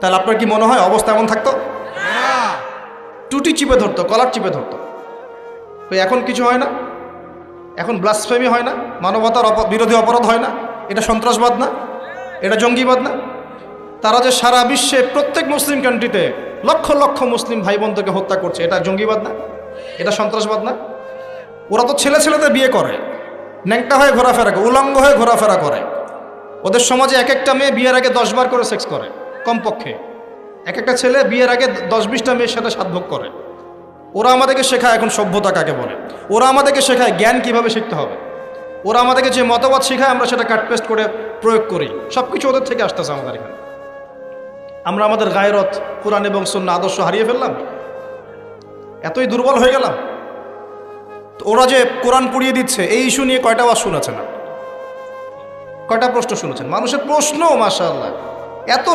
তাহলে আপনার কি মনে হয় অবস্থা এমন থাকতো? টুটি চিপে ধরতো, কলার চিপে ধরতো। এখন কিছু হয় না, এখন ব্লাসফেমি হয় না, মানবতার বিরোধী অপরাধ হয় না, এটা সন্ত্রাসবাদ না, এটা জঙ্গিবাদ না? তারা যে সারা বিশ্বে প্রত্যেক মুসলিম কান্ট্রিতে লক্ষ লক্ষ মুসলিম ভাই বোনদেরকে হত্যা করছে, এটা জঙ্গিবাদ না, এটা সন্ত্রাসবাদ না? ওরা তো ছেলে ছেলেদের বিয়ে করে, ন্যাংটা হয়ে ঘোরাফেরা করে, উলঙ্গ হয়ে ঘোরাফেরা করে। ওদের সমাজে এক একটা মেয়ে বিয়ের আগে 10 বার করে সেক্স করে কমপক্ষে, এক একটা ছেলে বিয়ের আগে 10-20টা মেয়ের সাথে সাধভোগ করে। ওরা আমাদেরকে শেখায় এখন সভ্যতা কাকে বলে, ওরা আমাদেরকে শেখায় জ্ঞান কিভাবে শিখতে হবে, ওরা আমাদেরকে যে মতবাদ শেখায় আমরা সেটা কাট পেস্ট করে প্রয়োগ করি। সব কিছু ওদের থেকে আসতেছে আমাদের এখানে। আমরা আমাদের গায়রত, কোরআন এবং সুন্নাহ আদর্শ হারিয়ে ফেললাম, এতই দুর্বল হয়ে গেলাম। তো ওরা যে কোরআন পড়িয়ে দিচ্ছে, এই ইস্যু নিয়ে কয়টা ওয়াজ শুনেছেন? কয়টা প্রশ্ন শুনেছেন? মানুষের প্রশ্ন মাশাআল্লাহ এত